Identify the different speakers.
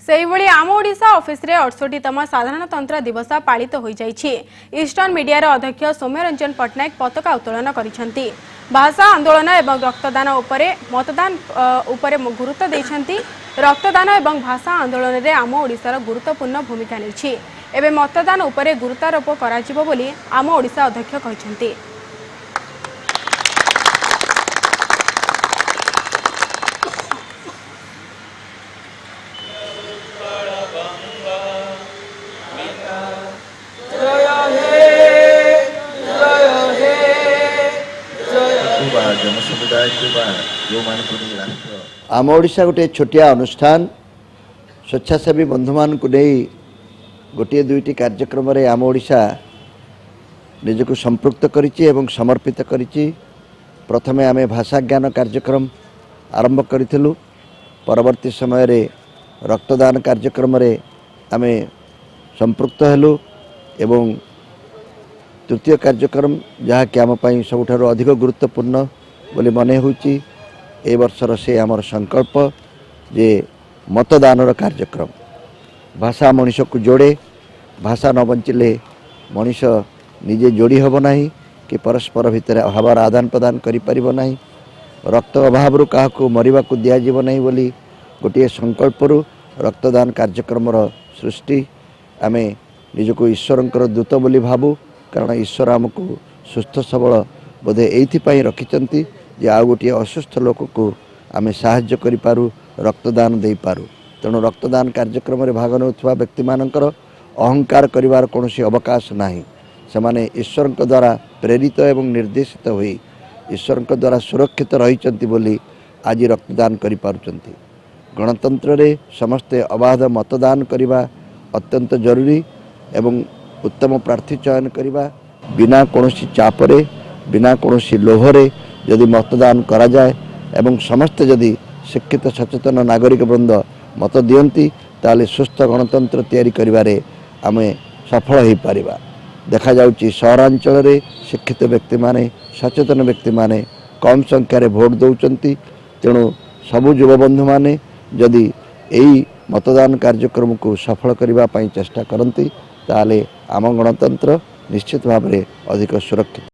Speaker 1: सेहिभଳି आम ओडिशा ऑफिस रे 68तम साधारणतंत्र दिवस पालित हो जाइछि। ईस्टर्न मीडिया अध्यक्ष सौम्यरंजन पट्टनायक पताका उत्तोलन करिसेंति। भाषा आंदोलन एवं रक्तदान उपरे मतदान उपरे गुरुत्व दैछंती। रक्तदान एवं भाषा आंदोलन रे आम ओडिशार गुरुत्वपूर्ण भूमिका नेछि। एबे मतदान उपरे गुरुत्वारोप कराजिबो बोली आम ओडिशा अध्यक्ष कहिसेंति।
Speaker 2: आम ओडिशा गोटे छोटिया अनुष्ठान स्वेच्छासेवी बंधु मान गोटे दुईटी कार्यक्रम रे आम ओडिशा निजक संपृक्त करिछि एवं समर्पित करिछि। प्रथमे आमे भाषा ज्ञान कार्यक्रम आरंभ करिथिलु। परवर्ती समय रे रक्तदान कार्यक्रम रे आमे संपृक्त हेलु एवं तृतीय कार्यक्रम जहाँ कि आम पई सबुठारु अधिक गुरुत्वपूर्ण बोली मने होउछि। ए वर्षर से आमर संकल्प जे मतदान कार्यक्रम भाषा मनुष्य को जोड़े। भाषा न बंचिले मनुष्य निजे जोड़ी हब नाही कि परस्पर भितर हबार आदान प्रदान करि परिबो नाही। रक्त अभाव क्या मरिबा को दिया जीव नाही बोली गोटे संकल्परू रक्तदान कार्यक्रम सृष्टि आमे निजको ईश्वरंकर दूत बोली भाबू। कारण ईश्वर आमको सुस्थ सबल बोधे एइथिपाई रखिचंती जे आ गोटे असुस्थ लोक को आमे साहाय्य करि पारू, रक्तदान दे पारू। तेणु रक्तदान कार्यक्रम रे भाग नेउथुवा व्यक्ति मानकर अहंकार करिवार कोनोसी अवकाश नाही। सेमाने ईश्वर द्वारा प्रेरित एवं निर्देशित होई ईश्वर द्वारा सुरक्षित रहिचंती बोली आज रक्तदान करि पारुचंती। गणतंत्र रे समस्ते अबाध मतदान करिवा अत्यंत जरूरी एवं उत्तम प्रार्थी चयन करिवा बिना कोनोसी चापरे बिना कोनोसी लोभरे यदि मतदान करा जाए एवं समस्त यदि शिक्षित सचेतन नागरिक वृंद मत दियंती ताले सुस्थ गणतंत्र तैयारी करिवारे आमे सफल हो पारिबा। देखा जाउची सहरांचल रे शिक्षित व्यक्ति माने सचेतन व्यक्ति माने कम संख्यार भोट दौचंती। तेणु सबु युवबंधु माने यदि एई मतदान कार्यक्रम को सफल करिबा पई चेष्टा करंती ताले आम गणतंत्र निश्चित भाव में अधिक सुरक्षित।